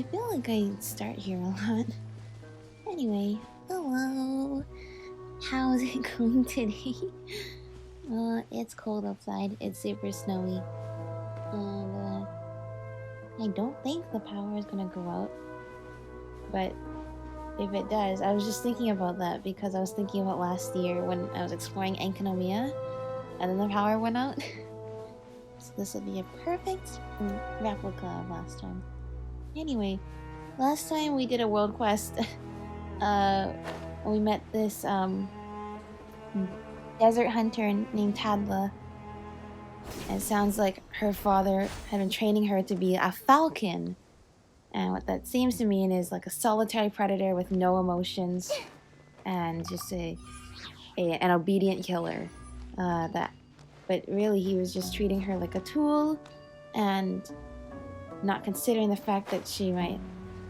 I feel like I start here a lot. Anyway, hello. How's it going today? It's cold outside. It's super snowy. And, I don't think the power is gonna go out. But if it does, I was just thinking about that because I was thinking about last year when I was exploring Enkanomiya and then the power went out. So this would be a perfect replica of last time. Anyway, last time we did a world quest. We met this desert hunter named Tadla. And it sounds like her father had been training her to be a falcon. And what that seems to mean is like a solitary predator with no emotions and just an obedient killer. But really he was just treating her like a tool and not considering the fact that she might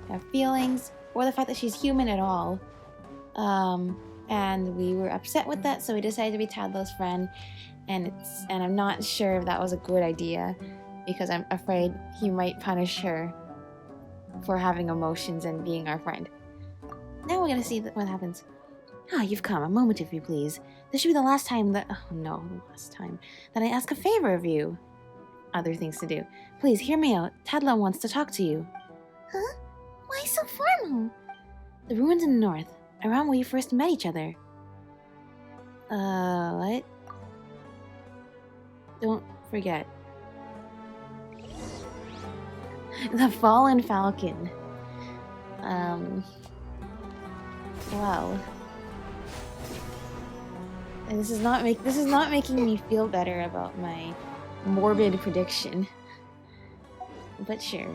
have feelings or the fact that she's human at all. And we were upset with that, so we decided to be Tadlo's friend. And I'm not sure if that was a good idea because I'm afraid he might punish her for having emotions and being our friend. Now we're gonna see what happens. Ah, you've come. A moment, if you please. This should be the last time that... Oh no, the last time that I ask a favor of you. Other things to do. Please, hear me out. Tadla wants to talk to you. Huh? Why so formal? The ruins in the north, around where you first met each other. What? Don't forget. The fallen falcon. Wow. This is not making me feel better about my morbid prediction. But sure.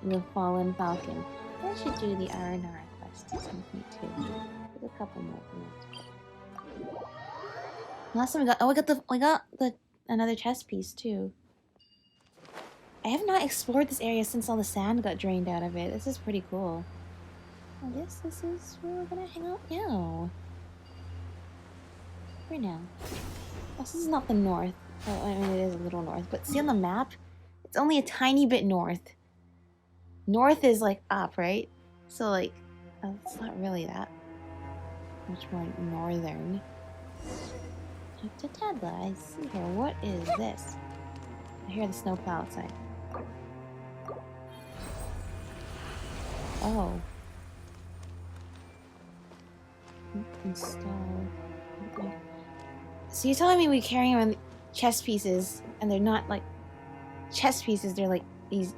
The fallen falcon. I should do the R&R quest at some point too. There's a couple more from it. Last time we got another chess piece too. I have not explored this area since all the sand got drained out of it. This is pretty cool. I guess this is where we're gonna hang out now. For now. This is not the north. Oh, I mean, it is a little north, but see on the map? It's only a tiny bit north. North is like up, right? So like, it's not really that much more northern. Talk to Tadla. I see her. What is this? I hear the snowplow outside. Oh. Install. Okay. So you're telling me we carry around chess pieces, and they're not like chess pieces, they're like these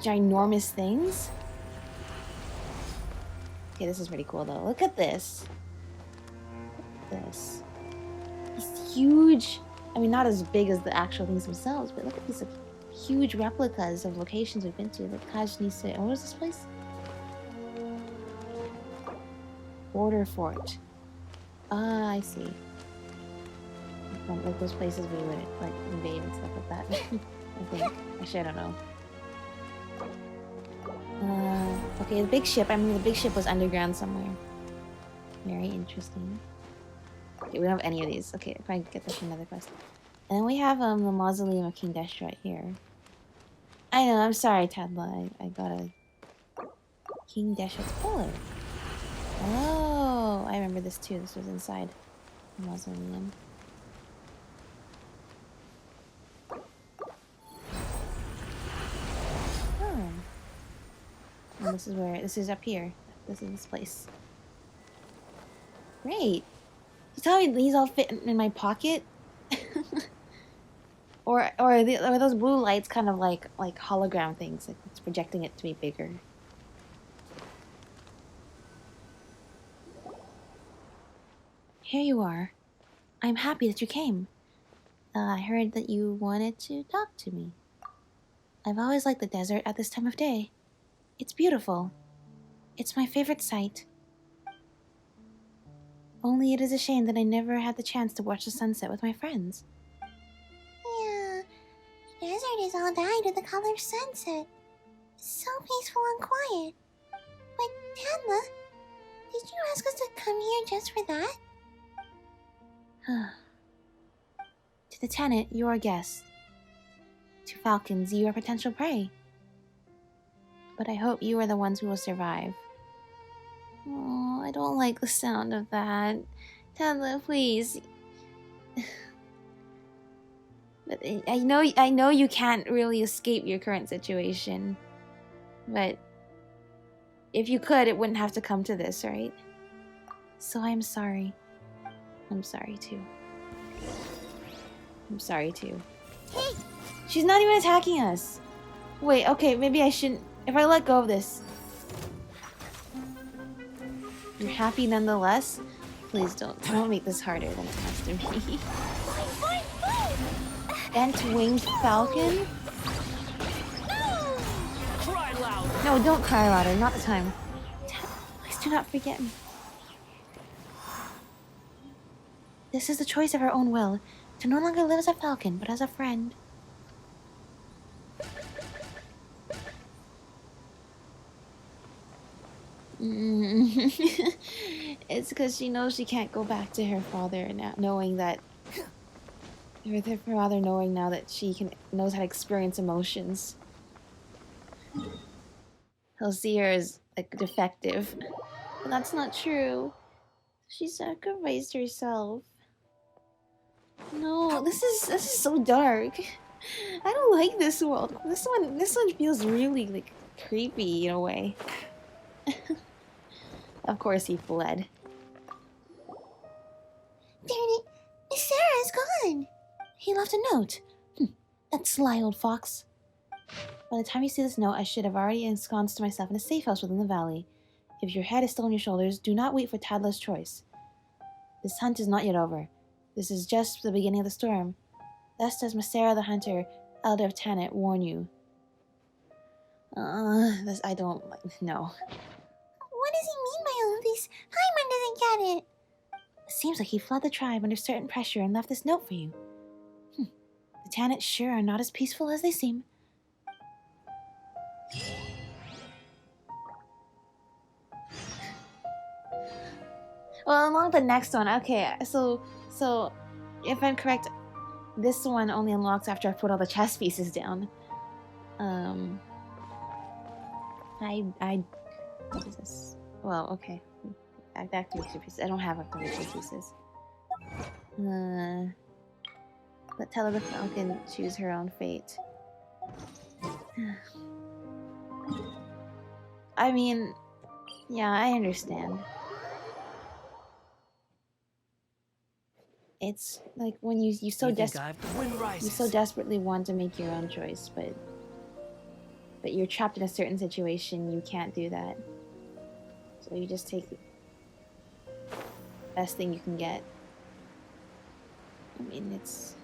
ginormous things? Okay, this is pretty cool though. Look at this. Look at this. These huge, I mean not as big as the actual things themselves, but look at these like, huge replicas of locations we've been to. Like Kajnise, what was this place? Border Fort. Ah, I see. Like those places we would like invade and stuff like that. I think. Actually, I don't know. Okay, the big ship. I mean, the big ship was underground somewhere. Very interesting. Okay, we don't have any of these. Okay, if I get this from another quest. And then we have the Mausoleum of King Desh right here. I know, I'm sorry, Tadla. I got a King Deshet's pillar. Oh, I remember this too. This was inside the mausoleum. Oh. And this is up here. This is this place. Great. You tell me these all fit in my pocket? or are those blue lights kind of like hologram things? Like it's projecting it to be bigger. Here you are. I'm happy that you came. I heard that you wanted to talk to me. I've always liked the desert at this time of day. It's beautiful. It's my favorite sight. Only it is a shame that I never had the chance to watch the sunset with my friends. Yeah, the desert is all dyed with the color of sunset. It's so peaceful and quiet. But, Tadla, did you ask us to come here just for that? To the tenant, you are a guest. To falcons, you are potential prey. But I hope you are the ones who will survive. Oh, I don't like the sound of that. Tedla, please. But I know you can't really escape your current situation. But if you could, it wouldn't have to come to this, right? So I'm sorry. I'm sorry too. I'm sorry too. Hey! She's not even attacking us. Wait, okay, maybe I shouldn't. If I let go of this. You're happy nonetheless? Please don't make this harder than it has to be. Bent winged falcon? Cry louder. No, don't cry louder, not the time. Please do not forget me. This is the choice of our own will. To no longer live as a falcon, but as a friend. It's because she knows she can't go back to her father now, knowing that... With her father knowing now that she knows how to experience emotions. He'll see her as, like, defective. But that's not true. She sacrificed herself. No, this is so dark. I don't like this world. This one feels really, like, creepy in a way. Of course he fled. Darn it! Miss Sarah's gone! He left a note. That sly old fox. By the time you see this note, I should have already ensconced myself in a safe house within the valley. If your head is still on your shoulders, do not wait for Tadla's choice. This hunt is not yet over. This is just the beginning of the storm. Thus does Masera the Hunter, Elder of Tanit, warn you. I don't know. What does he mean by all this? Paimon doesn't get it. It seems like he fled the tribe under certain pressure and left this note for you. The Tanit sure are not as peaceful as they seem. Well, along the next one, okay, so if I'm correct, this one only unlocks after I put all the chess pieces down. What is this? Well, okay. Activation pieces. I don't have activation pieces. Let Tella the Falcon choose her own fate. I mean, yeah, I understand. It's like when you so desperately want to make your own choice, but you're trapped in a certain situation, you can't do that. So you just take the best thing you can get. I mean, it's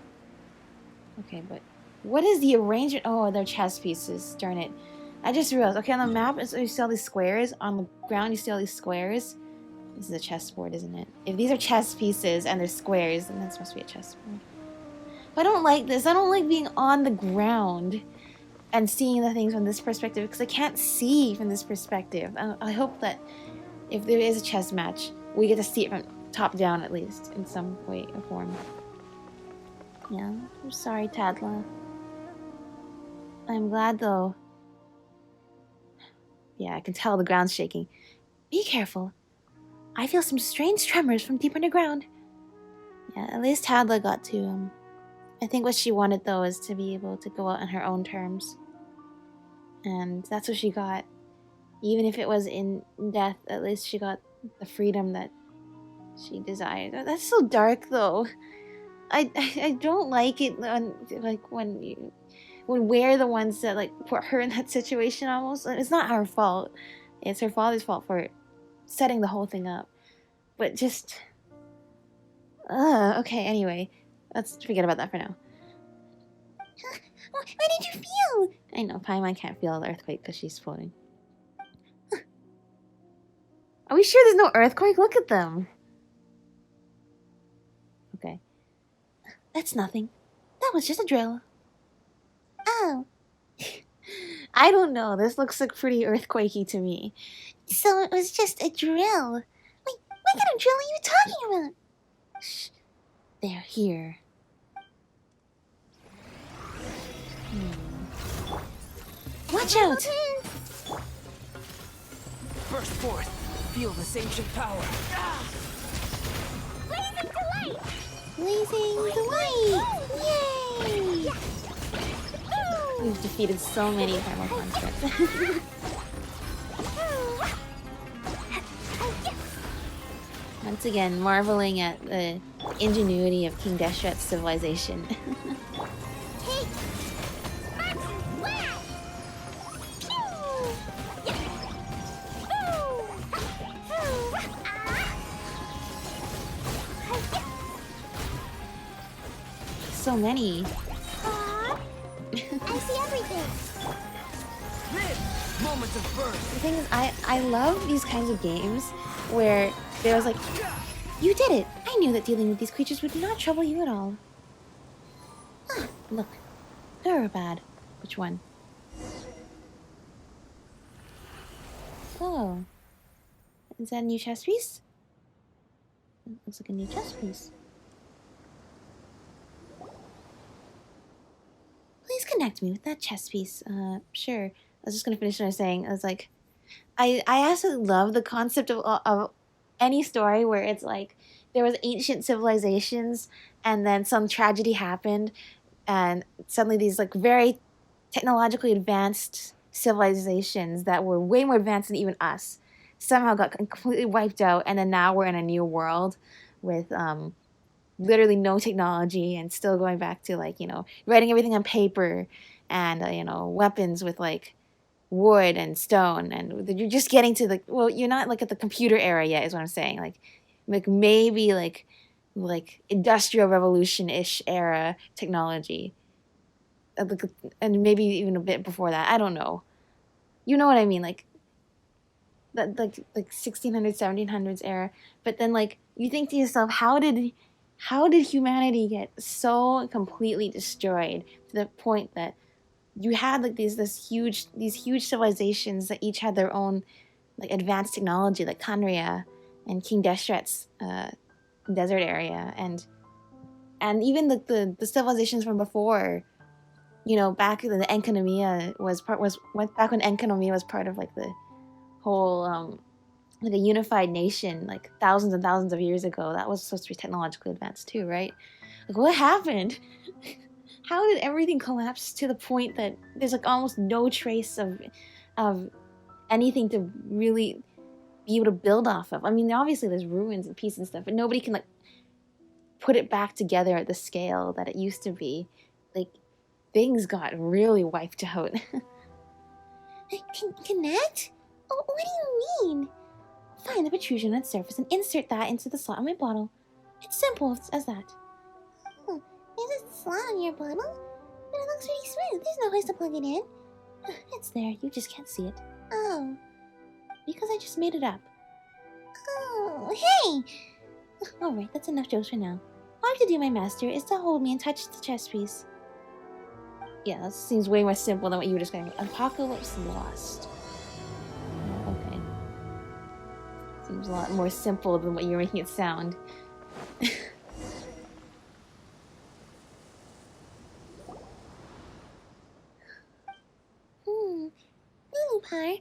okay, but what is the arrangement? Oh, they're chess pieces. Darn it! I just realized. Okay, on the map, you see all these squares. On the ground, you see all these squares. This is a chessboard, isn't it? If these are chess pieces and they're squares, then that's supposed to be a chessboard. But I don't like this. I don't like being on the ground and seeing the things from this perspective because I can't see from this perspective. I hope that if there is a chess match, we get to see it from top down at least in some way or form. Yeah, I'm sorry, Tadla. I'm glad though. Yeah, I can tell the ground's shaking. Be careful. I feel some strange tremors from deep underground. Yeah, at least Tadla got to I think what she wanted though is to be able to go out on her own terms. And that's what she got. Even if it was in death, at least she got the freedom that she desired. That's so dark though. I don't like it when we're the ones that like put her in that situation almost. It's not our fault. It's her father's fault for setting the whole thing up. But just okay, anyway. Let's forget about that for now. What did you feel? I know, Paimon can't feel the earthquake because she's floating. Are we sure there's no earthquake? Look at them. Okay. That's nothing. That was just a drill. Oh. I don't know. This looks like pretty earthquakey to me. So it was just a drill. Wait, what kind of drill are you talking about? Shh. They're here. Watch out! burst forth. Feel this ancient power. Blazing delight! Blazing delight! Yay! We've defeated so many primal constructs. Once again, marveling at the ingenuity of King Deshret's civilization. So many. I see everything. Moments of birth. The thing is, I love these kinds of games where there was like, you did it! I knew that dealing with these creatures would not trouble you at all. Ah, look. Gurabad. Which one? Oh. Is that a new chess piece? Looks like a new chess piece. Please connect me with that chess piece. Sure. I was just gonna finish what I was saying. I was like, I absolutely love the concept of any story where it's like there was ancient civilizations and then some tragedy happened and suddenly these like very technologically advanced civilizations that were way more advanced than even us somehow got completely wiped out, and then now we're in a new world with literally no technology and still going back to like, you know, writing everything on paper and you know, weapons with like wood and stone, and you're just getting to like, well, you're not like at the computer era yet is what I'm saying, like maybe like industrial revolution-ish era technology, and maybe even a bit before that. I don't know, you know what I mean, like that, like 1600s 1700s era. But then like you think to yourself, how did humanity get so completely destroyed to the point that you had like these huge civilizations that each had their own like advanced technology, like Khaenri'ah and King Deshret's desert area, and even the civilizations from before, you know, back when Enkanomiya was part of like the whole like a unified nation like thousands and thousands of years ago. That was supposed to be technologically advanced too, right? Like, what happened? How did everything collapse to the point that there's like almost no trace of anything to really be able to build off of? I mean, obviously there's ruins and pieces and stuff, but nobody can like put it back together at the scale that it used to be. Like, things got really wiped out. Connect? Oh, what do you mean? Find the protrusion on its surface and insert that into the slot on my bottle. It's simple as that. Oh, there's a slot on your bottle? But it looks pretty smooth. There's no place to plug it in. It's there. You just can't see it. Oh. Because I just made it up. Oh, hey! Alright, that's enough jokes for now. All I have to do, my master, is to hold me and touch the chess piece. Yeah, that seems way more simple than what you were describing. Apocalypse Lost. Okay. Seems a lot more simple than what you were making it sound. Lilipar, are you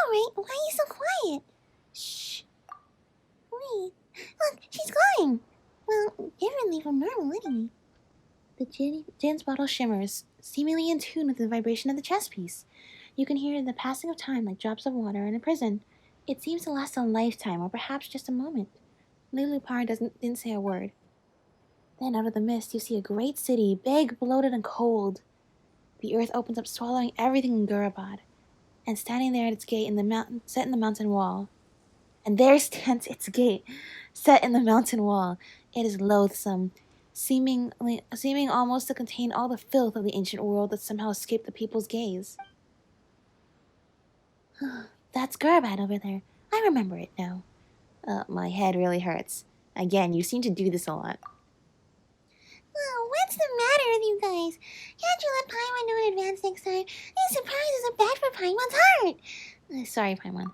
alright? Why are you so quiet? Shh. Wait. Look, she's glowing. Well, differently from normal anyway. The Jin's bottle shimmers, seemingly in tune with the vibration of the chess piece. You can hear the passing of time like drops of water in a prison. It seems to last a lifetime, or perhaps just a moment. Lilipar didn't say a word. Then out of the mist, you see a great city, big, bloated, and cold. The earth opens up, swallowing everything in Gurabad. And standing there at its gate set in the mountain wall. And there stands its gate, set in the mountain wall. It is loathsome, seeming almost to contain all the filth of the ancient world that somehow escaped the people's gaze. That's Gurabad over there. I remember it now. My head really hurts. Again, you seem to do this a lot. Oh, what's the matter with you guys? Can't you let Paimon know in advance next time? These surprises are bad for Paimon's heart. Sorry, Paimon.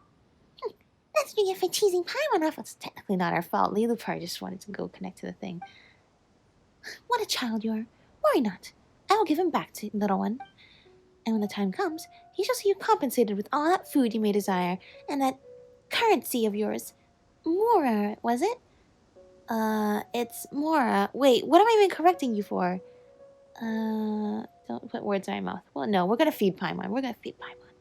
That's what you get for teasing Paimon off. It's technically not our fault. Lilipar just wanted to go connect to the thing. What a child you are. Worry not. I will give him back to little one. And when the time comes, he shall see you compensated with all that food you may desire, and that currency of yours. Mora, was it? It's Mora. Wait, what am I even correcting you for? Don't put words in my mouth. Well, no, we're gonna feed Paimon. We're gonna feed Paimon.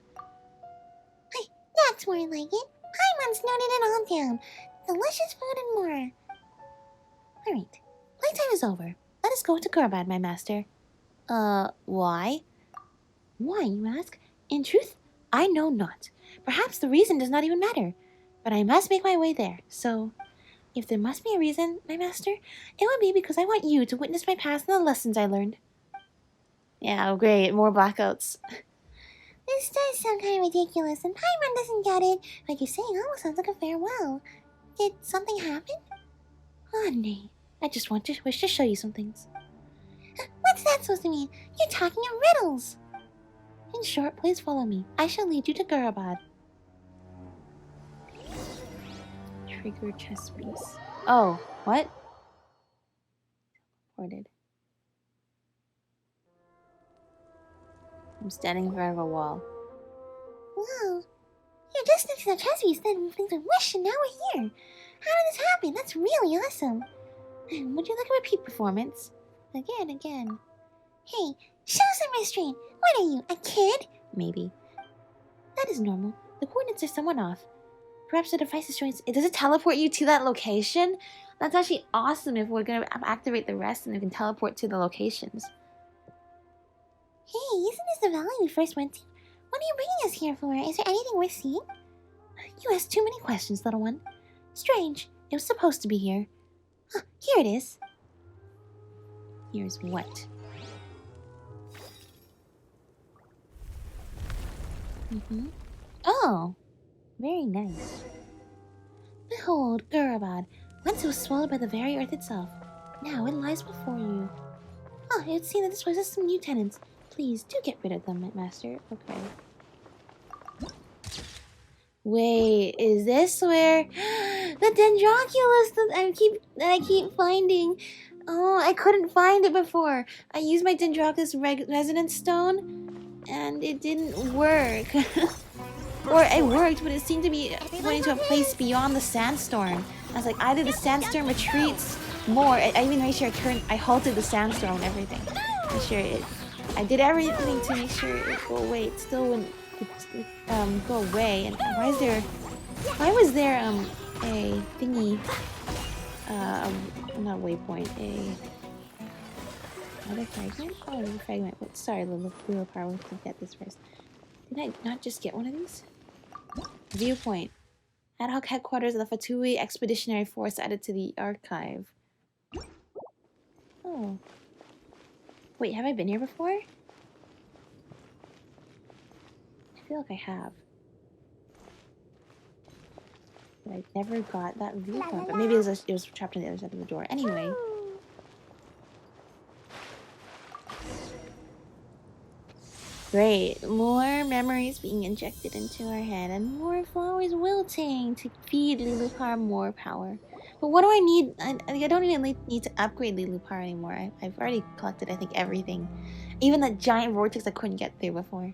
Hey, that's more like it. Paimon's noted it all down. Delicious food and more. Alright. Playtime is over. Let us go to Gurabad, my master. Why? Why, you ask? In truth, I know not. Perhaps the reason does not even matter. But I must make my way there, so... If there must be a reason, my master, it would be because I want you to witness my past and the lessons I learned. Yeah, oh great, more blackouts. This does sound kind of ridiculous, and Paimon doesn't get it. Like you're saying, almost sounds like a farewell. Did something happen? Oh, nay. I just wish to show you some things. What's that supposed to mean? You're talking in riddles. In short, please follow me. I shall lead you to Gurabad. Trigger chess piece. Oh, what? Teleported. I'm standing in front of a wall. Whoa. You're just next to the chess piece, then things I wish, and now we're here. How did this happen? That's really awesome. Would you like a repeat performance? Again. Hey, show some restraint. What are you, a kid? Maybe. That is normal. The coordinates are somewhat off. Perhaps the device is showing... Does it teleport you to that location? That's actually awesome if we're going to activate the rest and we can teleport to the locations. Hey, isn't this the valley we first went to? What are you bringing us here for? Is there anything worth seeing? You ask too many questions, little one. Strange. It was supposed to be here. Huh, here it is. Here's what? Oh, very nice. Behold, Gurabad. Once it was swallowed by the very earth itself. Now it lies before you. Oh, it would seem that this place has some new tenants. Please, do get rid of them, master. Okay. Wait, is this where... the Dendroculus that I keep finding. Oh, I couldn't find it before. I used my Dendroculus resonance stone, and it didn't work. Or it worked, but it seemed to be going to a place beyond the sandstorm. I was like, either the sandstorm retreats more. I even made sure I halted the sandstorm and everything. Make sure I did everything to make sure it go away. It still wouldn't go away. And why was there a thingy, not a waypoint, another fragment? Oh, another fragment. But sorry, little power, we'll get this first. Did I not just get one of these? Viewpoint. Ad hoc headquarters of the Fatui Expeditionary Force added to the archive. Oh. Wait, have I been here before? I feel like I have. But I never got that viewpoint. But maybe it was trapped on the other side of the door. Anyway. Great. More memories being injected into our head and more flowers wilting to feed Lilupar more power. But what do I need? I don't even need to upgrade Lilupar anymore. I've already collected, I think, everything. Even that giant vortex I couldn't get through before.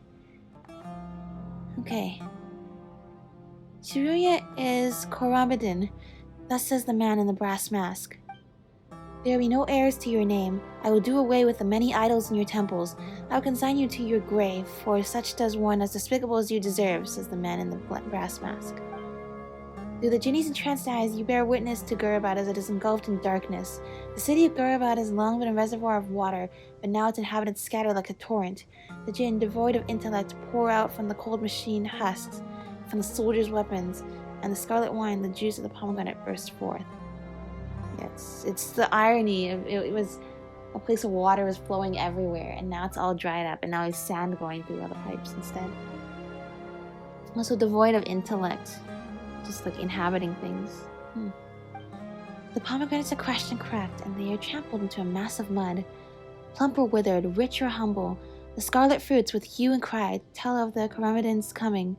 Okay. Shibuya is Korabadin. Thus says the man in the brass mask. There will be no heirs to your name. I will do away with the many idols in your temples. I will consign you to your grave, for such does one as despicable as you deserve, says the man in the brass mask. Through the genie's entranced eyes, you bear witness to Gurabad as it is engulfed in darkness. The city of Gurabad has long been a reservoir of water, but now its inhabitants scatter like a torrent. The jinn, devoid of intellect, pour out from the cold machine husks, from the soldiers' weapons, and the scarlet wine, the juice of the pomegranate burst forth. It's the irony of it was a place where water was flowing everywhere, and now it's all dried up, and now there's sand going through all the pipes instead. Also devoid of intellect, just like inhabiting things. The pomegranates are crushed and cracked, and they are trampled into a mass of mud. Plump or withered, rich or humble, the scarlet fruits with hue and cry tell of the Karamadin's coming.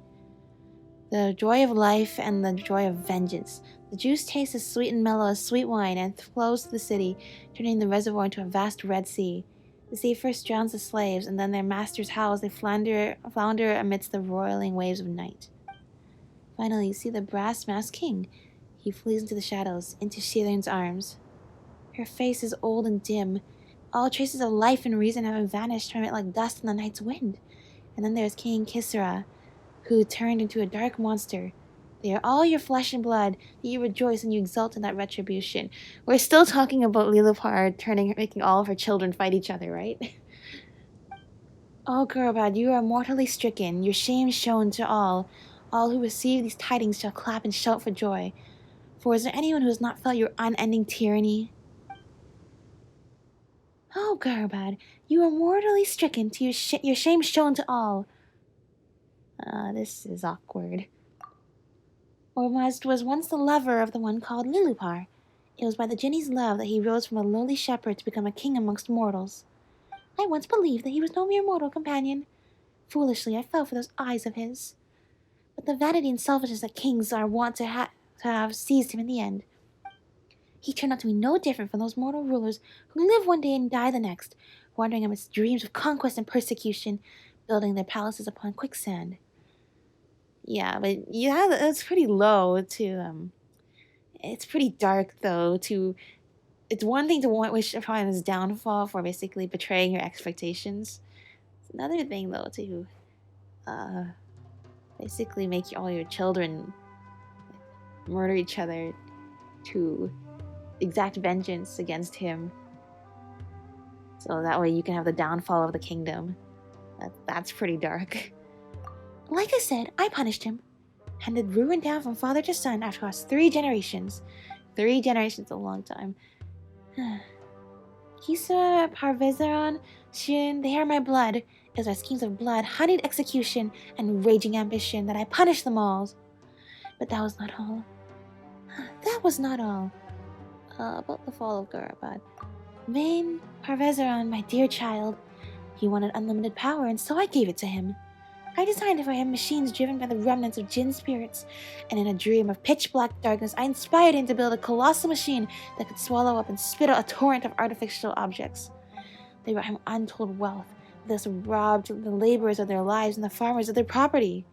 The joy of life and the joy of vengeance. The juice tastes as sweet and mellow as sweet wine and flows to the city, turning the reservoir into a vast red sea. The sea first drowns the slaves, and then their masters howl as they flounder amidst the roiling waves of night. Finally, you see the brass-masked king. He flees into the shadows, into Shireen's arms. Her face is old and dim. All traces of life and reason have vanished from it like dust in the night's wind. And then there's King Kisara, who turned into a dark monster. They are all your flesh and blood, that you rejoice and you exult in that retribution. We're still talking about Lilipar making all of her children fight each other, right? Oh, Gurabad, you are mortally stricken, your shame shown to all. All who receive these tidings shall clap and shout for joy. For is there anyone who has not felt your unending tyranny? Oh, Gurabad, you are mortally stricken, to your shame shown to all. This is awkward. Ormazd was once the lover of the one called Lilupar. It was by the Jinni's love that he rose from a lowly shepherd to become a king amongst mortals. I once believed that he was no mere mortal companion. Foolishly, I fell for those eyes of his. But the vanity and selfishness that kings are wont to have seized him in the end. He turned out to be no different from those mortal rulers who live one day and die the next, wandering amidst dreams of conquest and persecution, building their palaces upon quicksand. Yeah, but yeah, it's pretty low to it's pretty dark though to it's one thing to wish upon his downfall for basically betraying your expectations. It's another thing though to basically make all your children murder each other to exact vengeance against him. So that way you can have the downfall of the kingdom. That's pretty dark. Like I said, I punished him. Handed ruin down from father to son across 3 generations. 3 generations is a long time. Kisa, Parvezaron, Shin, they are my blood. It was our schemes of blood, honeyed execution, and raging ambition that I punished them all. But that was not all. That was not all. About the fall of Gurabad. Vain Parvezaron, my dear child. He wanted unlimited power, and so I gave it to him. I designed for him machines driven by the remnants of Jinn spirits, and in a dream of pitch-black darkness, I inspired him to build a colossal machine that could swallow up and spit out a torrent of artificial objects. They brought him untold wealth, thus robbed the laborers of their lives and the farmers of their property.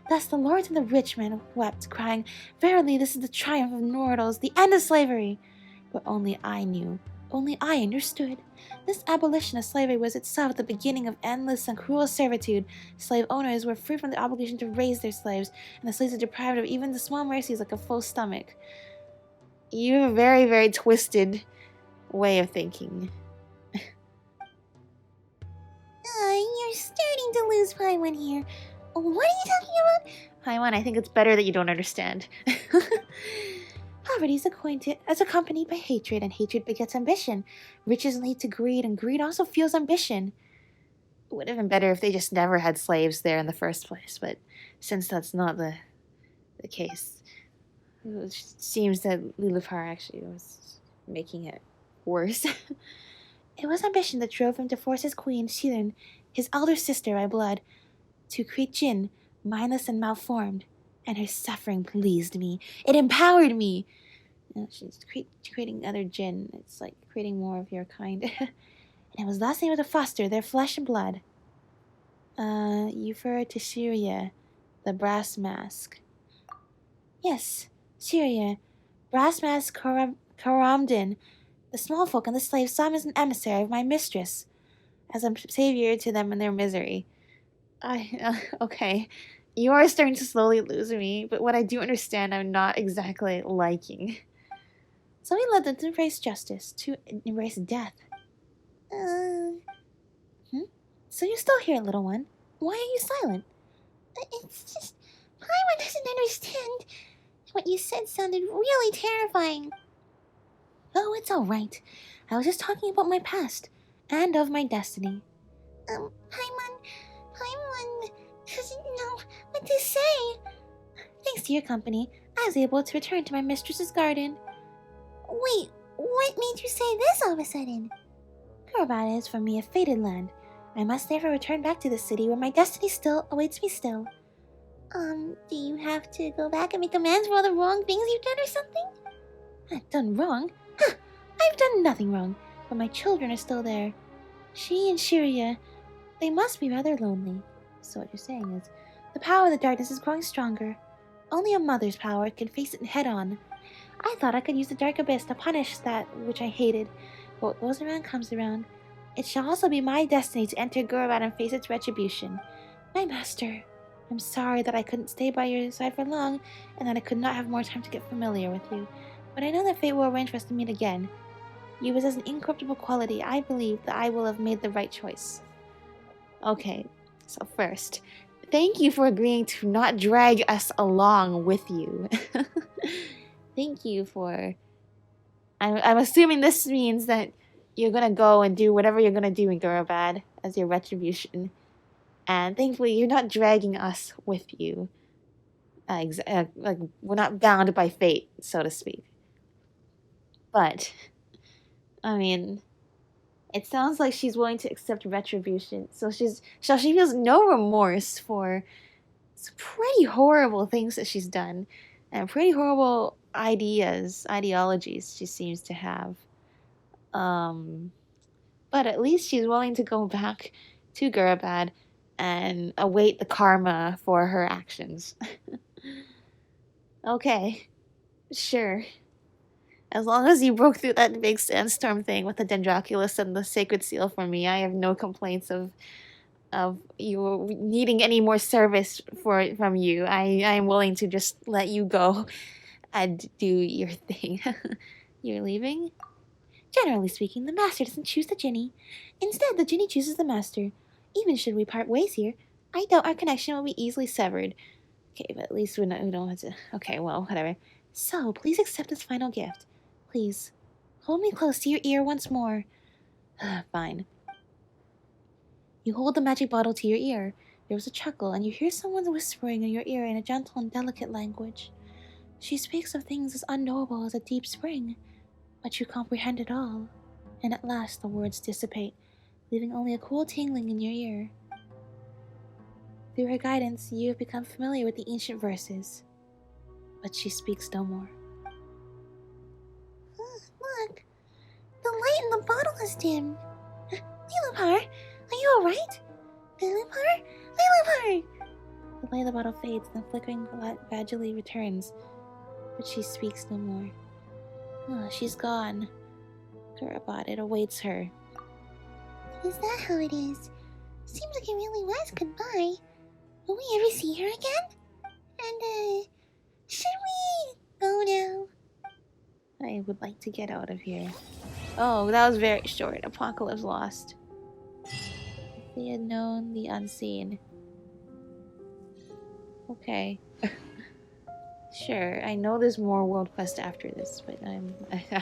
Thus the lords and the rich men wept, crying, "Verily, this is the triumph of mortals, the end of slavery!" But only I knew. Only I understood. This abolition of slavery was itself the beginning of endless and cruel servitude. Slave owners were free from the obligation to raise their slaves, and the slaves were deprived of even the small mercies like a full stomach. You have a very, very twisted way of thinking. You're starting to lose Paimon here. What are you talking about? Paimon, I think it's better that you don't understand. Poverty is accompanied by hatred, and hatred begets ambition. Riches lead to greed, and greed also fuels ambition. It would have been better if they just never had slaves there in the first place, but since that's not the case, it seems that Lilipar actually was making it worse. It was ambition that drove him to force his queen, Shireen, his elder sister by blood, to create Jinn, mindless and malformed. And her suffering pleased me. It empowered me. She's creating other Jinn. It's like creating more of your kind. And I was thus able to foster their flesh and blood. You refer to Syria, the brass mask. Yes, Syria. Brass mask Karamdin. The small folk and the slaves saw him as an emissary of my mistress, as a savior to them in their misery. Okay. You are starting to slowly lose me, but what I do understand, I'm not exactly liking. So we led them to embrace justice, to embrace death. So you're still here, little one. Why are you silent? It's just... Paimon doesn't understand. What you said sounded really terrifying. Oh, it's all right. I was just talking about my past, and of my destiny. Paimon doesn't know what to say. Thanks to your company, I was able to return to my mistress's garden. Wait, what made you say this all of a sudden? Gurabad is for me a fated land. I must therefore return back to the city where my destiny still awaits me still. Do you have to go back and make amends for all the wrong things you've done or something? I've done wrong? Huh, I've done nothing wrong, but my children are still there. She and Shiria, they must be rather lonely. So what you're saying is, the power of the darkness is growing stronger. Only a mother's power can face it head on. I thought I could use the Dark Abyss to punish that which I hated, but what goes around comes around. It shall also be my destiny to enter Gurabad and face its retribution. My master, I'm sorry that I couldn't stay by your side for long, and that I could not have more time to get familiar with you, but I know that fate will arrange for us to meet again. You possess an incorruptible quality. I believe that I will have made the right choice. Okay, so first, thank you for agreeing to not drag us along with you. Thank you for... I'm assuming this means that you're gonna go and do whatever you're gonna do in Gurabad as your retribution. And thankfully, you're not dragging us with you. Like, we're not bound by fate, so to speak. But, I mean, it sounds like she's willing to accept retribution. So she feels no remorse for some pretty horrible things that she's done. And pretty horrible ideologies she seems to have. But at least she's willing to go back to Gurabad and await the karma for her actions. Okay, sure. As long as you broke through that big sandstorm thing with the Dendroculus and the Sacred Seal for me, I have no complaints of you needing any more service from you. I am willing to just let you go and do your thing. You're leaving? Generally speaking, the master doesn't choose the Jinny. Instead, the Jinny chooses the master. Even should we part ways here, I doubt our connection will be easily severed. Okay, but at least we don't have to... Okay, well, whatever. So, please accept this final gift. Please, hold me close to your ear once more. Fine. You hold the magic bottle to your ear. There was a chuckle, and you hear someone whispering in your ear in a gentle and delicate language. She speaks of things as unknowable as a deep spring, but you comprehend it all. And at last the words dissipate, leaving only a cool tingling in your ear. Through her guidance, you have become familiar with the ancient verses. But she speaks no more. Look, the light in the bottle is dim. Lilipar, are you alright? Lilipar? Lilipar! The light of the bottle fades, and the flickering light gradually returns. But she speaks no more. Oh, she's gone. Gurabad, it awaits her. Is that how it is? Seems like it really was goodbye. Will we ever see her again? And, should we go now? I would like to get out of here. Oh, that was very short. Apocalypse lost. If they had known the unseen. Okay. Sure, I know there's more world quest after this, but I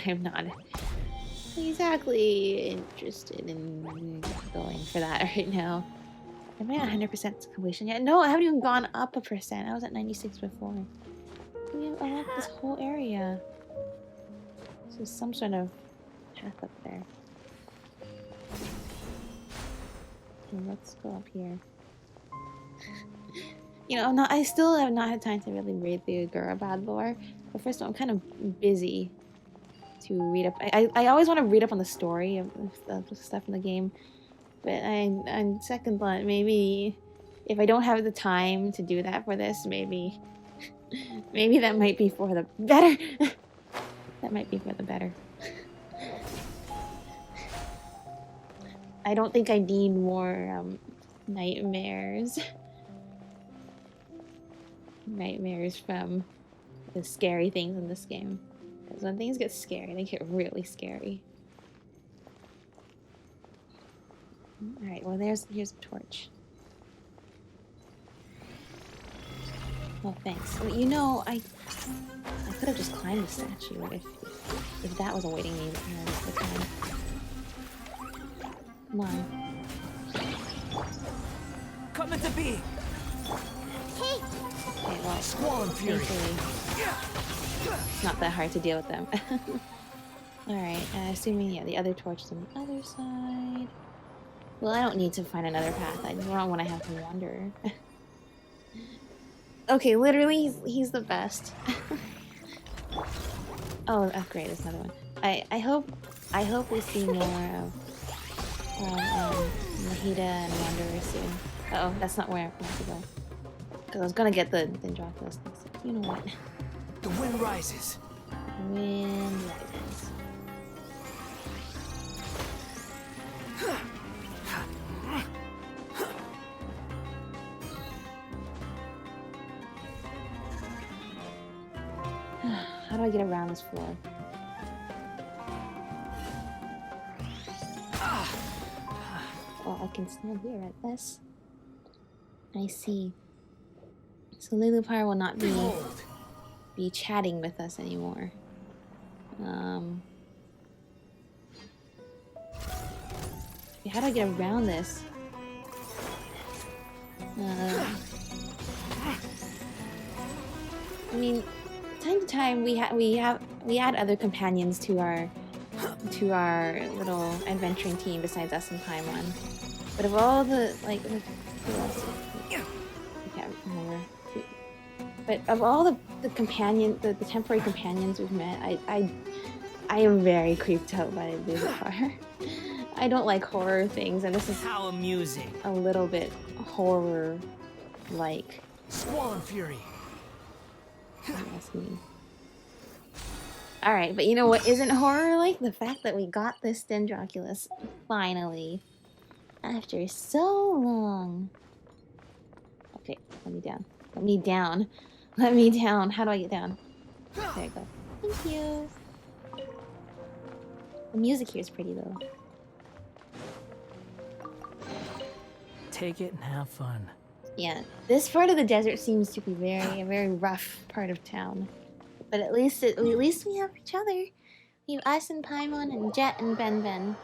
am not exactly interested in going for that right now. Am I at 100% completion yet? No, I haven't even gone up a percent. I was at 96 before. We have unlocked this whole area. There's some sort of path up there. Okay, let's go up here. You know, I still have not had time to really read the Gurabad lore. But first of all, I'm kind of busy to read up. I always want to read up on the story of the stuff in the game. But on second thought, maybe if I don't have the time to do that for this, maybe that might be for the better. That might be for the better. I don't think I need more nightmares. Nightmares from the scary things in this game. Because when things get scary, they get really scary. Alright, well here's a torch. Oh, thanks. Well, you know, I could have just climbed the statue if that was awaiting me the time. Come on. Come into being. Hey! Okay, well, Squall and fury. thankfully, it's not that hard to deal with them. Alright, assuming, yeah, the other torch is on the other side. Well, I don't need to find another path. I don't want to have to wander. Okay, literally, he's the best. Oh, great, there's another one. I hope we see more of Mahida and Wanderer soon. Uh oh, that's not where I want to go. Because I was gonna get the Dendroculus next. You know what? The wind rises. Wind rises. How do I get around this floor? Well, I can stand here at this. I see. So Lilupar will not be chatting with us anymore. Okay, how do I get around this? I mean, time to time we add other companions to our little adventuring team besides us and Paimon. But of all the who else? I can't remember. But of all the temporary companions we've met, I am very creeped out by Lilupar. I don't like horror things, and this is How amusing. a little bit horror-like. Swollen fury. That's me. Alright, but you know what isn't horror-like? The fact that we got this Dendroculus, finally. After so long. Okay, let me down. Let me down. Let me down. How do I get down? There I go. Thank you. The music here is pretty, though. Take it and have fun. Yeah, this part of the desert seems to be a very rough part of town. But at least we have each other. We have us and Paimon and Jet and Ben.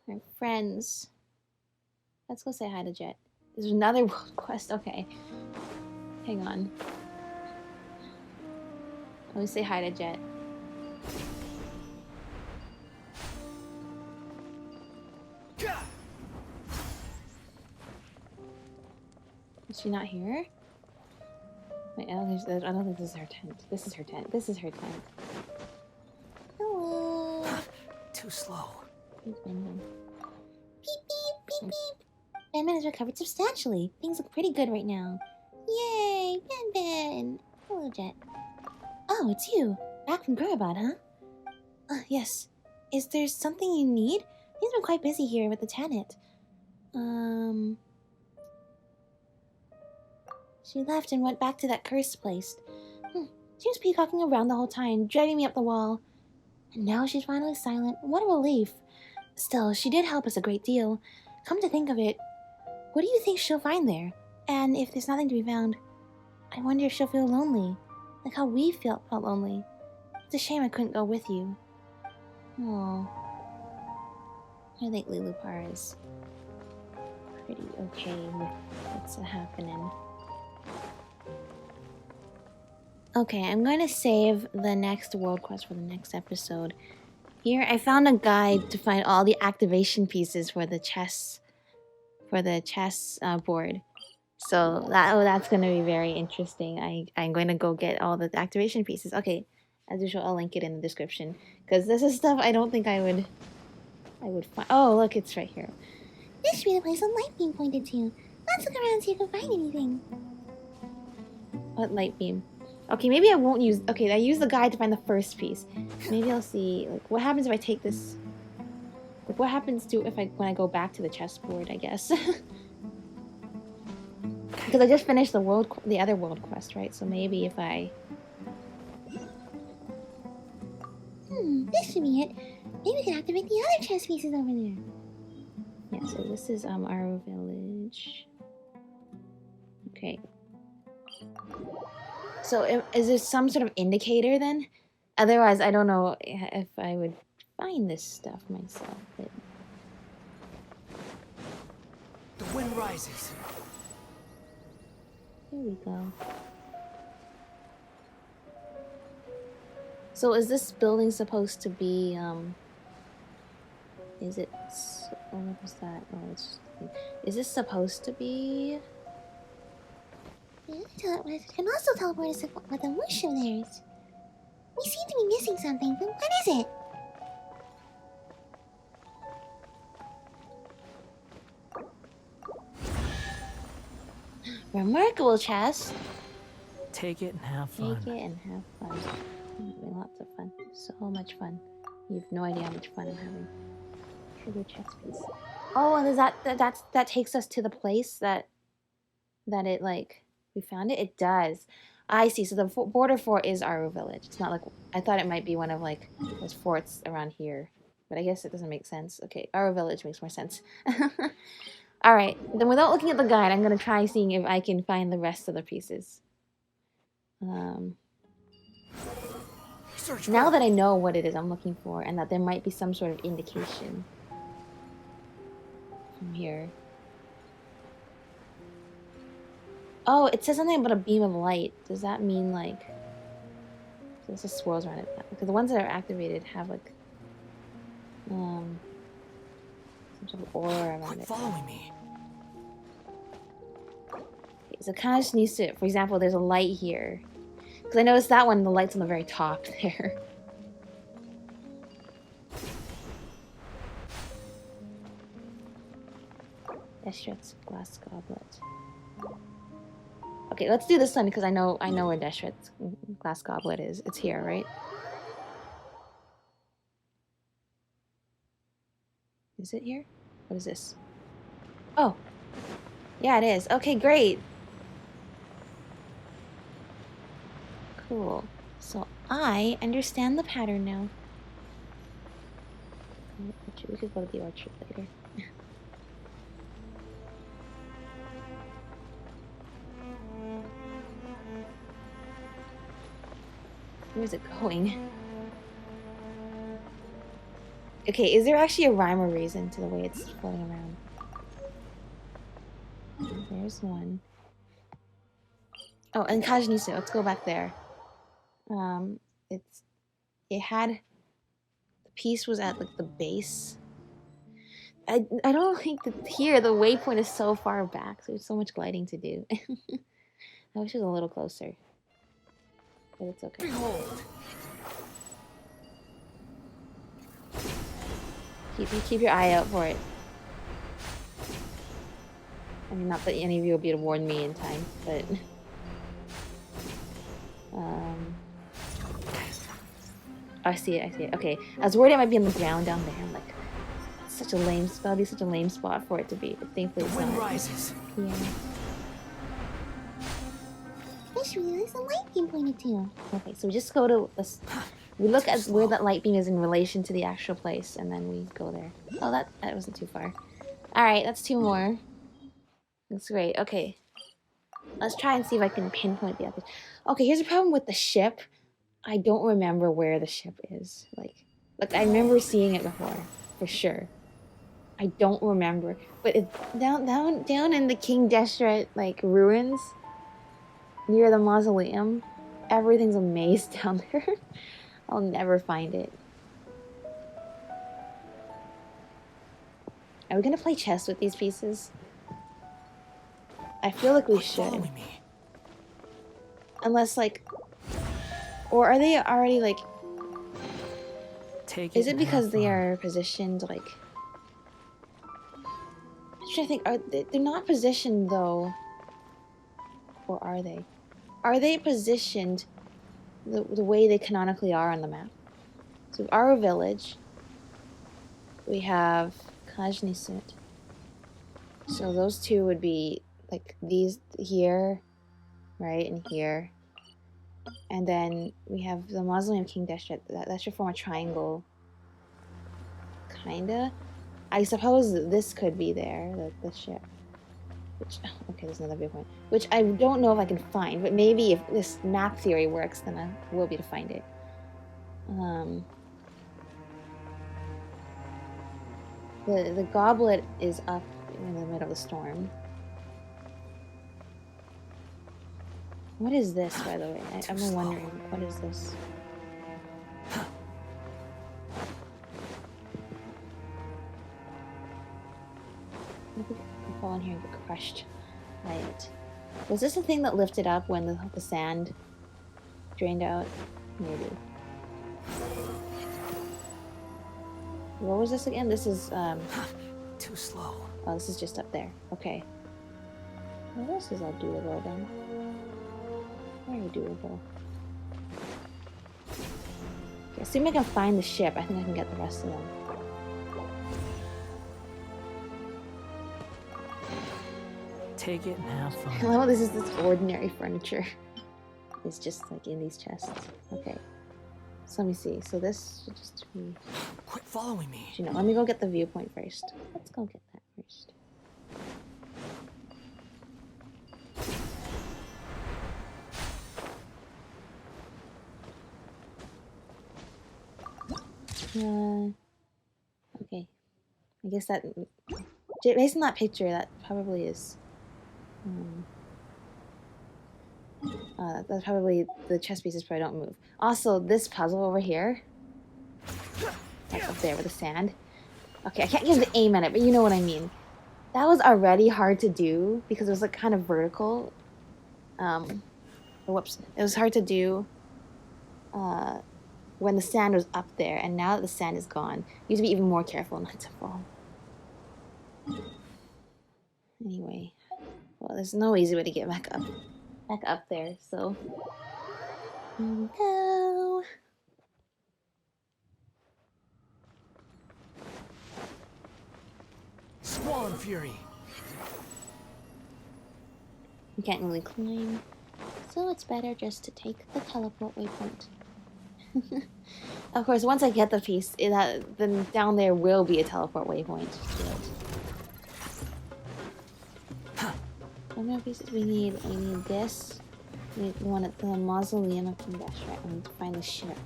Our friends. Let's go say hi to Jet. There's another world quest. Okay. Hang on. Let me say hi to Jet. Is she not here? Wait, I don't think this is her tent. This is her tent. This is her tent. Hello. Too slow. Beep, beep, Beep, beep. Ben has recovered substantially. Things look pretty good right now. Yay, Ben. Hello, Jet. Oh, it's you. Back from Gurabad, huh? Yes. Is there something you need? Things have been quite busy here with the tenant. She left and went back to that cursed place. She was peacocking around the whole time, driving me up the wall. And now she's finally silent. What a relief. Still, she did help us a great deal. Come to think of it, what do you think she'll find there? And if there's nothing to be found, I wonder if she'll feel lonely. Like how we felt lonely. It's a shame I couldn't go with you. Oh. I think Lilupar is pretty okay with what's happening. Okay, I'm going to save the next world quest for the next episode. Here, I found a guide to find all the activation pieces for the chess board. So that's going to be very interesting. I'm going to go get all the activation pieces. Okay, as usual, I'll link it in the description because this is stuff I don't think I would find. Oh, look, it's right here. This should be the place the light beam pointed to. Let's look around and see if we can find anything. What light beam? Okay, maybe I won't use... Okay, I use the guide to find the first piece. Maybe I'll see... Like, what happens if I take this... Like, what happens to when I go back to the chessboard, I guess. Because I just finished the other world quest, right? So maybe if I... This should be it. Maybe we can activate the other chess pieces over there. Yeah, so this is our village. Okay. So is there some sort of indicator then? Otherwise, I don't know if I would find this stuff myself. But... The wind rises. Here we go. So is this building supposed to be, is it, what was that? Oh, it's, is this supposed to be? It can also teleport us with a whoosh of theirs. We seem to be missing something, but what is it? Remarkable chest. Take it and have fun. Take it and have fun. I'm having lots of fun. So much fun. You have no idea how much fun I'm having. Trigger chess piece. Oh, and is that takes us to the place that it like we found it? It does. I see. So the border fort is our village. It's not like I thought it might be one of like those forts around here, but I guess it doesn't make sense. Okay, our village makes more sense. All right. Then without looking at the guide, I'm gonna try seeing if I can find the rest of the pieces. Now that I know what it is I'm looking for, and that there might be some sort of indication from here. Oh, it says something about a beam of light. Does that mean like... So this just swirls around it. Because the ones that are activated have like... some sort of aura around it. Following me. Okay, so it kind of just needs to... For example, there's a light here. Because I noticed that one, the light's on the very top there. Deshret's glass goblet. Okay, let's do this one because I know where Deshret's glass goblet is. It's here, right? Is it here? What is this? Oh. Yeah, it is. Okay, great. Cool. So I understand the pattern now. We could go to the orchard later. Where's it going? Okay, is there actually a rhyme or reason to the way it's floating around? There's one. Oh, and Kajnisu, let's go back there. It had... The piece was at, like, the base. I don't think that here, the waypoint is so far back, so there's so much gliding to do. I wish it was a little closer. But it's okay. Behold. Keep your eye out for it. I mean, not that any of you will be able to warn me in time, but... I see it. Okay, I was worried it might be on the ground down there. I'm like, it's such a lame... That'll be such a lame spot for it to be, but thankfully it's not. The wind rises. Yeah. This realized the light being pointed to. Okay, so we just go to... We look at where that light beam is in relation to the actual place, and then we go there. Oh, that wasn't too far. Alright, that's 2 more. That's great. Okay. Let's try and see if I can pinpoint the other. Okay, here's the problem with the ship. I don't remember where the ship is. Like I remember seeing it before, for sure. I don't remember. But it's down in the King Deshret, like, ruins, near the mausoleum. Everything's a maze down there. I'll never find it. Are we gonna play chess with these pieces? I feel like we should. Unless, like... Or are they already, like... Is it because they are positioned, like... I'm trying to think. They're not positioned, though. Or are they? Are they positioned the way they canonically are on the map? So our village. We have Kajnisut. So those two would be like these here, right, and here. And then we have the mausoleum of King Deshret. That should form a triangle. Kinda. I suppose this could be there, the ship. Which, okay, there's another big one. Which I don't know if I can find, but maybe if this map theory works, then I will be able to find it. The goblet is up in the middle of the storm. What is this, by the way? I've been wondering, what is this? Maybe I fall in here and get crushed by it. Was this the thing that lifted up when the sand drained out? Maybe. What was this again? This is, Too slow. Oh, this is just up there. Okay. What else is I'll do to roll down? Very doable. Okay, assuming I can find the ship, I think I can get the rest of them. Take it and have fun. I love how this is this ordinary furniture. It's just like in these chests. Okay. So let me see. So this should just be... Quit following me. You know, let me go get the viewpoint first. Let's go get that first. Okay. I guess that... Based on that picture, that probably is... that's probably... The chess pieces probably don't move. Also, this puzzle over here... Like up there with the sand. Okay, I can't give the aim at it, but you know what I mean. That was already hard to do, because it was like kind of vertical. Whoops. It was hard to do... when the sand was up there, and now that the sand is gone, you have to be even more careful not to fall. Anyway, well, there's no easy way to get back up there, so here we go. Swan Fury. You can't really climb, so it's better just to take the teleport waypoint. Of course, once I get the piece, then down there will be a teleport waypoint to it. How many pieces we need? We need this. We want it, the mausoleum of King Dash, right? I need to find the ship.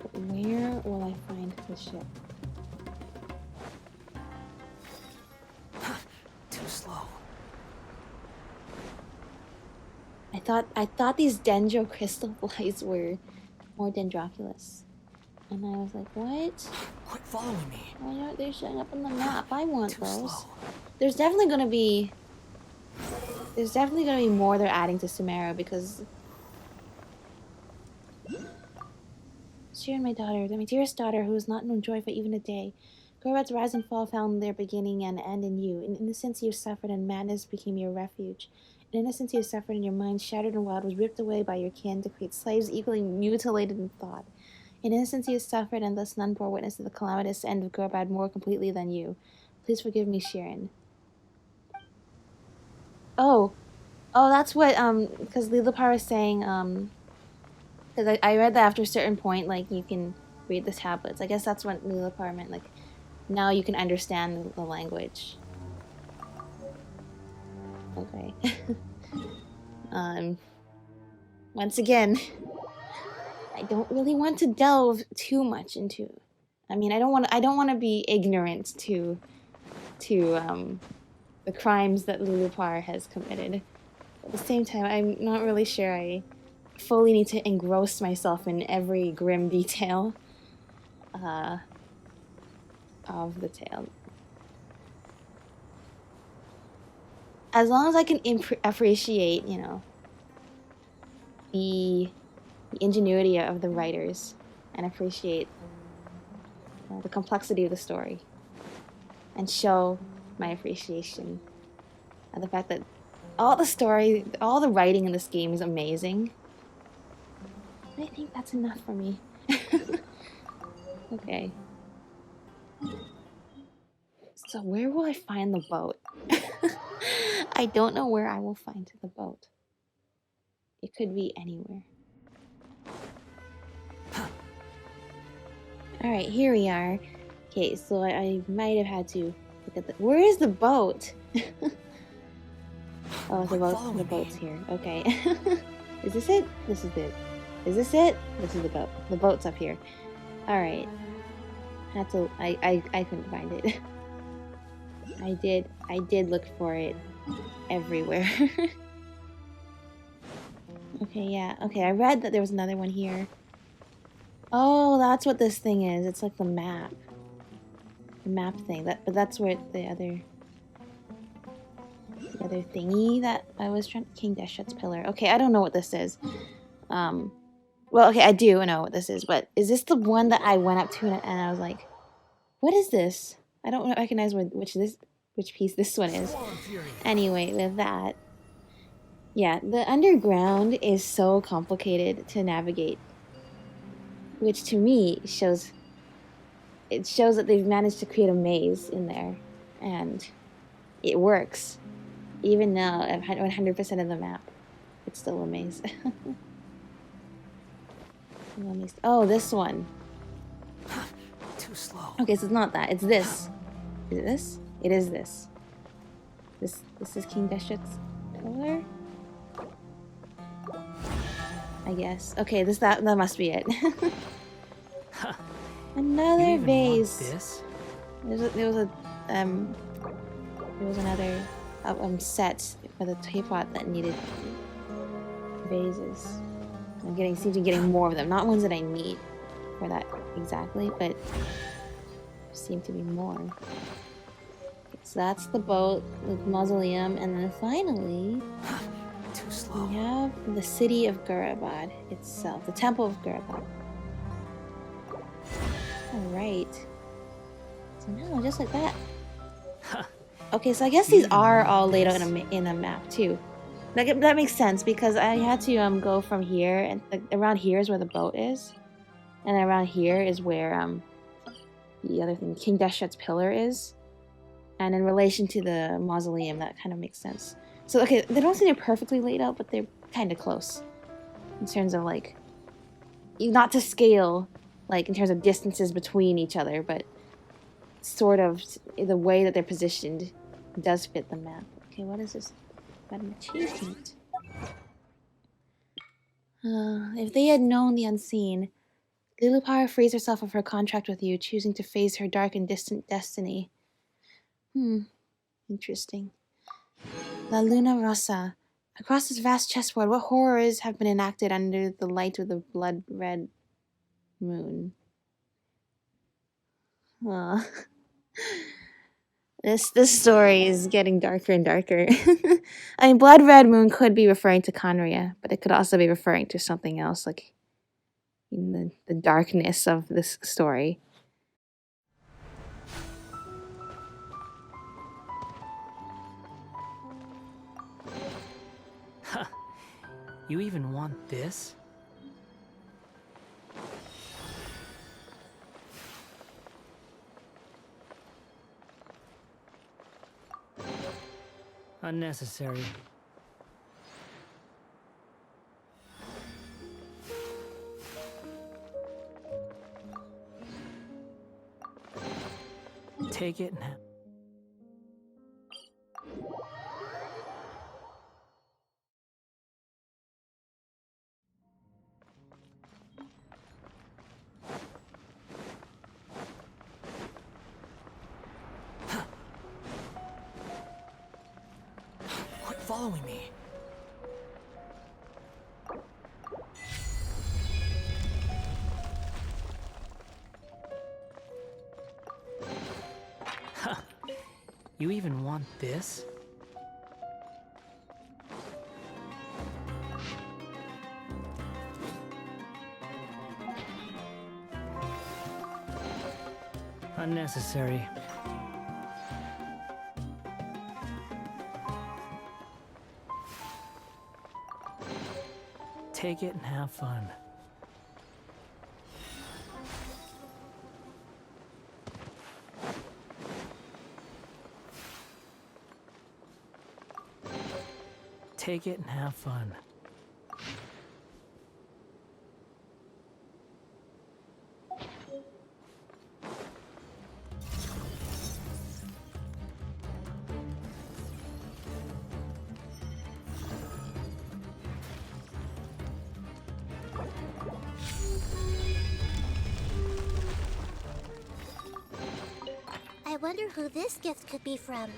But where will I find the ship? Too slow. I thought these dendro crystal flies were more dendroculus. And I was like, what? Quit following me. Why aren't they showing up on the map? I want Too those. slow. There's definitely gonna be more they're adding to Sumeru, because Sharon, my daughter, my dearest daughter, who has not known joy for even a day. Gurabad's rise and fall found their beginning and end in you. In innocence you suffered, and madness became your refuge. In innocence you suffered, and your mind, shattered and wild, was ripped away by your kin to create slaves equally mutilated in thought. In innocence you suffered, and thus none bore witness to the calamitous end of Gurabad more completely than you. Please forgive me, Sharon. Oh, that's what, because Lilipar was saying, because I read that after a certain point, like, you can read the tablets. I guess that's what Lilipar meant, like, now you can understand the language. Okay. Once again, I don't really want to delve too much into, I mean, I don't want to be ignorant to the crimes that Lilipar has committed. At the same time, I'm not really sure I fully need to engross myself in every grim detail of the tale. As long as I can appreciate, you know, the ingenuity of the writers and appreciate the complexity of the story and show my appreciation of the fact that all the writing in this game is amazing. I think that's enough for me. Okay. So where will I find the boat? I don't know where I will find the boat. It could be anywhere. Alright, here we are. Okay, so I might have had to look at the... Where is the boat? Oh, the boat's here. Okay. Is this it? This is it. Is this it? This is the boat. The boat's up here. Alright. Had to... I couldn't find it. I did look for it everywhere. Okay, yeah. Okay, I read that there was another one here. Oh, that's what this thing is. It's like the map. The map thing. But that's where the other thingy that I was trying... King Deshret's pillar. Okay, I don't know what this is. Well, okay, I do know what this is, but is this the one that I went up to and I was like, what is this? I don't recognize which piece this one is. Anyway, with that, Yeah, the underground is so complicated to navigate, which to me shows that they've managed to create a maze in there, and it works. Even though I've had 100% of the map, it's still a maze. Oh, this one. Too slow. Okay, so it's not that. It's this. Is it this? It is this. This is King Deshret's pillar? I guess. Okay, that must be it. Another vase. This? There was another set for the teapot that needed vases. Seem to be getting more of them. Not ones that I need for that exactly, but seem to be more. Okay, so that's the boat, the mausoleum, and then finally Too slow. we have the city of Gurabad itself, the temple of Gurabad. Alright. So now, just like that. Okay, so I guess these are all laid out in a map too. That makes sense because I had to go from here, and around here is where the boat is, and around here is where the other thing, King Deshret's pillar, is, and in relation to the mausoleum, that kind of makes sense. So okay, they don't seem to be perfectly laid out, but they're kind of close in terms of like, not to scale, like in terms of distances between each other, but sort of the way that they're positioned does fit the map. Okay, what is this? Got an achievement. If they had known the unseen, Lilupara frees herself of her contract with you, choosing to face her dark and distant destiny. Interesting. La Luna Rosa. Across this vast chessboard, what horrors have been enacted under the light of the blood-red moon? This story is getting darker and darker. I mean, Blood Red Moon could be referring to Conria, but it could also be referring to something else, like in the darkness of this story. You even want this? Unnecessary. Take it now. Quit following me. You even want this? Unnecessary. Take it and have fun. Take it and have fun. I wonder who this gift could be from.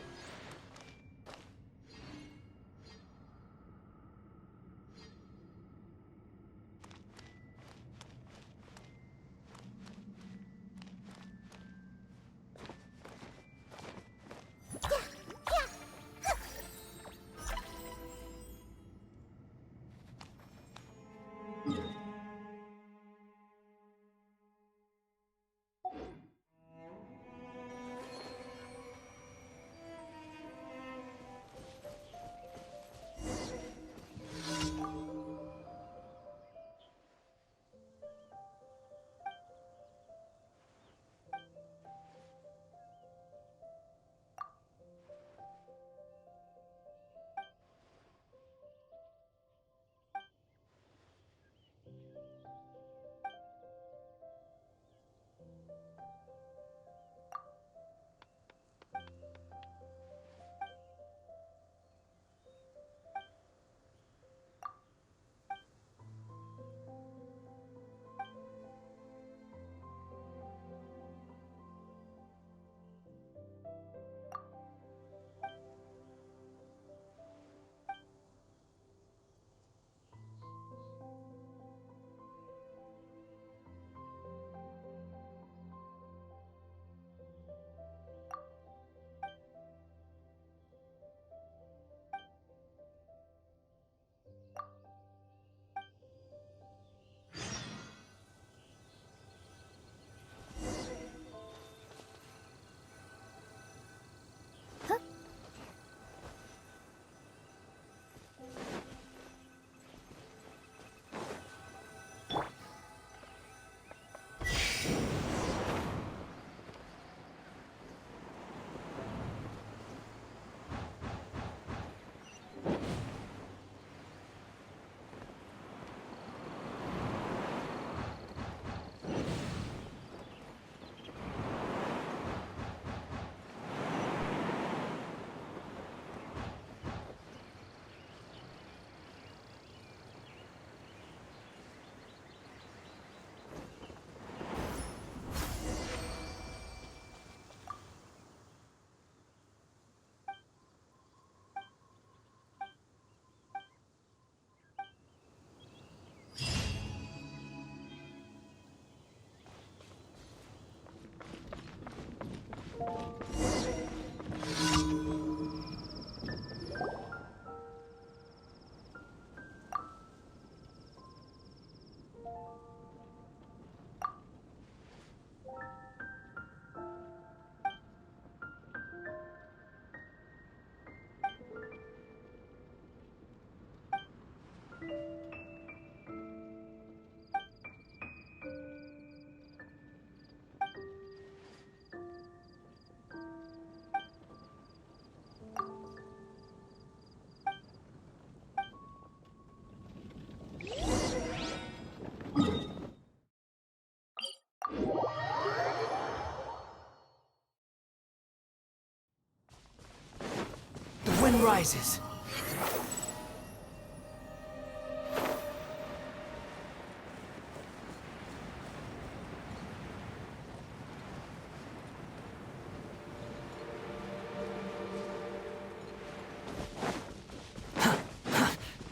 rises.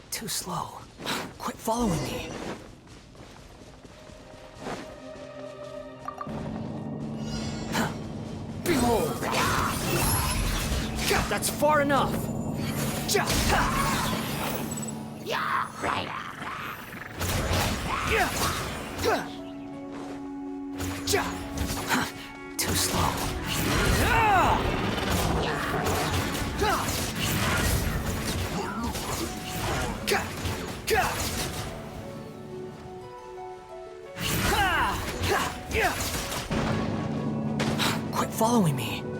Too slow. Quit following me. Behold! That's far enough! Too slow. Quit following me.